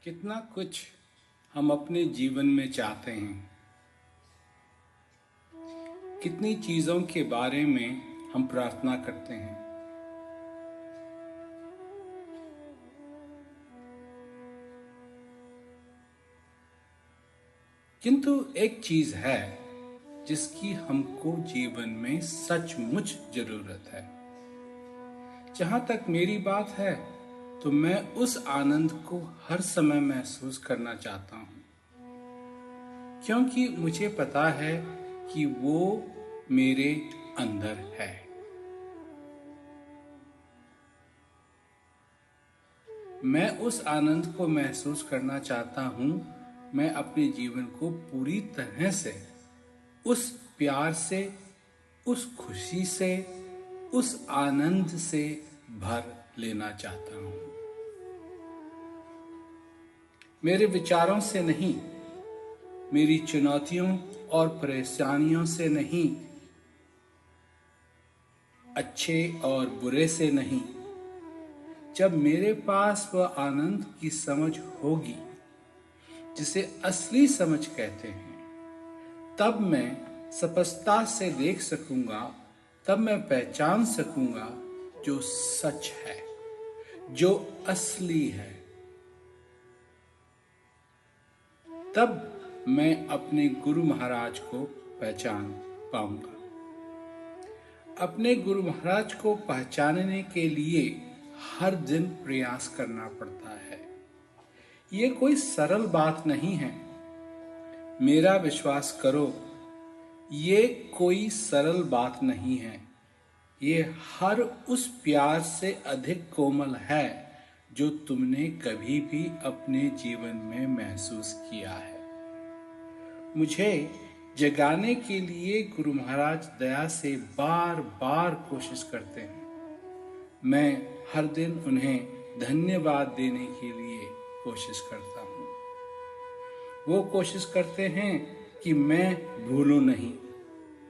कितना कुछ हम अपने जीवन में चाहते हैं, कितनी चीजों के बारे में हम प्रार्थना करते हैं, किंतु एक चीज है जिसकी हमको जीवन में सचमुच जरूरत है। जहां तक मेरी बात है तो मैं उस आनंद को हर समय महसूस करना चाहता हूं, क्योंकि मुझे पता है कि वो मेरे अंदर है। मैं उस आनंद को महसूस करना चाहता हूं। मैं अपने जीवन को पूरी तरह से उस प्यार से, उस खुशी से, उस आनंद से भर लेना चाहता हूं। मेरे विचारों से नहीं, मेरी चुनौतियों और परेशानियों से नहीं, अच्छे और बुरे से नहीं। जब मेरे पास वह आनंद की समझ होगी जिसे असली समझ कहते हैं, तब मैं स्पष्टता से देख सकूंगा, तब मैं पहचान सकूंगा जो सच है, जो असली है। तब मैं अपने गुरु महाराज को पहचान पाऊंगा। अपने गुरु महाराज को पहचानने के लिए हर दिन प्रयास करना पड़ता है। ये कोई सरल बात नहीं है, मेरा विश्वास करो, ये कोई सरल बात नहीं है। ये हर उस प्यार से अधिक कोमल है जो तुमने कभी भी अपने जीवन में महसूस किया है। मुझे जगाने के लिए गुरु महाराज दया से बार बार कोशिश करते हैं। मैं हर दिन उन्हें धन्यवाद देने के लिए कोशिश करता हूँ। वो कोशिश करते हैं कि मैं भूलूं नहीं।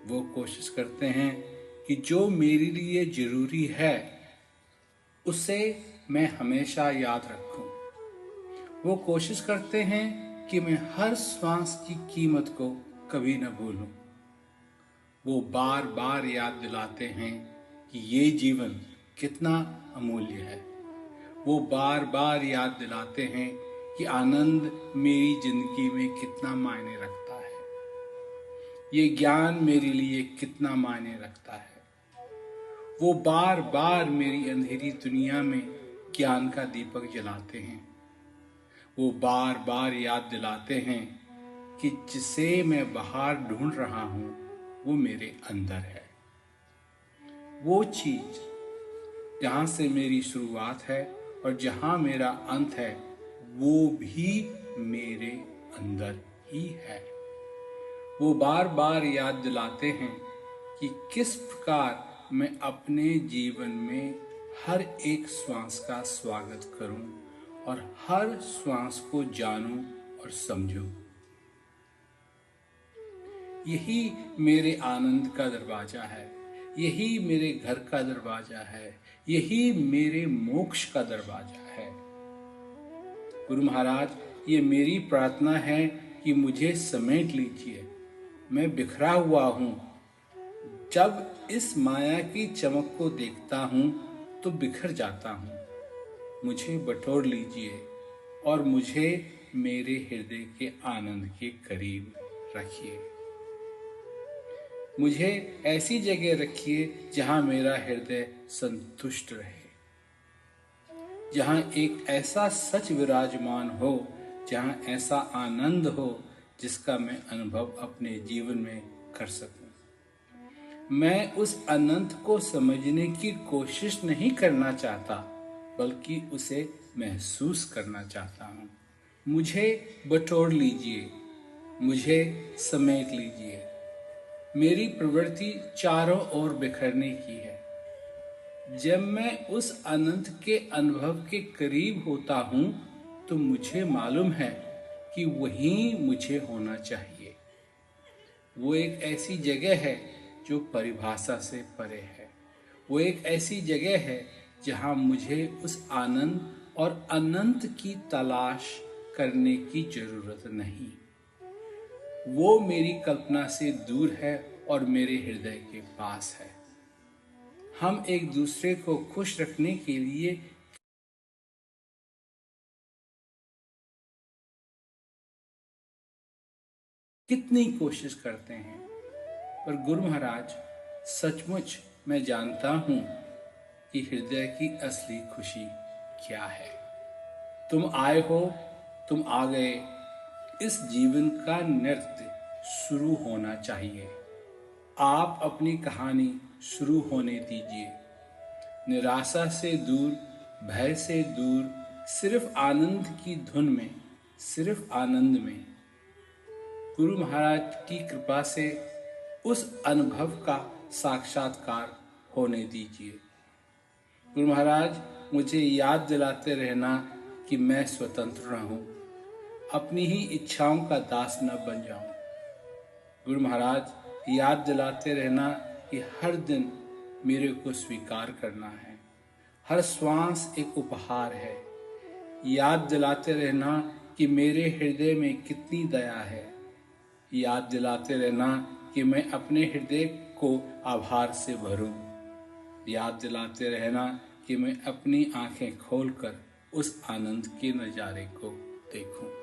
वो कोशिश करते हैं कि जो मेरे लिए जरूरी है उसे मैं हमेशा याद रखूं। वो कोशिश करते हैं कि मैं हर श्वास की कीमत को कभी न भूलूं। वो बार बार याद दिलाते हैं कि ये जीवन कितना अमूल्य है। वो बार बार याद दिलाते हैं कि आनंद मेरी जिंदगी में कितना मायने रखता है। ये ज्ञान मेरे लिए कितना मायने रखता है। वो बार बार मेरी अंधेरी दुनिया में ज्ञान का दीपक जलाते हैं। वो बार बार याद दिलाते हैं कि जिसे मैं बाहर ढूंढ रहा हूं वो मेरे अंदर है। वो चीज जहां से मेरी शुरुआत है और जहां मेरा अंत है, वो भी मेरे अंदर ही है। वो बार बार याद दिलाते हैं कि किस प्रकार मैं अपने जीवन में हर एक श्वास का स्वागत करूं और हर श्वास को जानूं और समझूं। यही मेरे आनंद का दरवाजा है, यही मेरे घर का दरवाजा है, यही मेरे मोक्ष का दरवाजा है। गुरु महाराज, ये मेरी प्रार्थना है कि मुझे समेट लीजिए। मैं बिखरा हुआ हूं। जब इस माया की चमक को देखता हूं तो बिखर जाता हूं। मुझे बटोर लीजिए और मुझे मेरे हृदय के आनंद के करीब रखिए। मुझे ऐसी जगह रखिए जहां मेरा हृदय संतुष्ट रहे, जहां एक ऐसा सच विराजमान हो, जहां ऐसा आनंद हो जिसका मैं अनुभव अपने जीवन में कर सकूं। मैं उस अनंत को समझने की कोशिश नहीं करना चाहता, बल्कि उसे महसूस करना चाहता हूं। मुझे बटोर लीजिए, मुझे समेट लीजिए। मेरी प्रवृत्ति चारों ओर बिखरने की है। जब मैं उस अनंत के अनुभव के करीब होता हूं तो मुझे मालूम है कि वहीं मुझे होना चाहिए। वो एक ऐसी जगह है जो परिभाषा से परे है। वो एक ऐसी जगह है जहां मुझे उस आनंद और अनंत की तलाश करने की जरूरत नहीं। वो मेरी कल्पना से दूर है और मेरे हृदय के पास है। हम एक दूसरे को खुश रखने के लिए कितनी कोशिश करते हैं, पर गुरु महाराज, सचमुच मैं जानता हूं कि हृदय की असली खुशी क्या है। तुम आए हो, तुम आ गए, इस जीवन का नृत्य शुरू होना चाहिए। आप अपनी कहानी शुरू होने दीजिए। निराशा से दूर, भय से दूर, सिर्फ आनंद की धुन में, सिर्फ आनंद में। गुरु महाराज की कृपा से उस अनुभव का साक्षात्कार होने दीजिए। गुरु महाराज, मुझे याद दिलाते रहना कि मैं स्वतंत्र रहूं, अपनी ही इच्छाओं का दास न बन जाऊं। गुरु महाराज, याद दिलाते रहना कि हर दिन मेरे को स्वीकार करना है, हर श्वास एक उपहार है। याद दिलाते रहना कि मेरे हृदय में कितनी दया है। याद दिलाते रहना कि मैं अपने हृदय को आभार से भरूं। याद दिलाते रहना कि मैं अपनी आंखें खोलकर उस आनंद के नज़ारे को देखूं।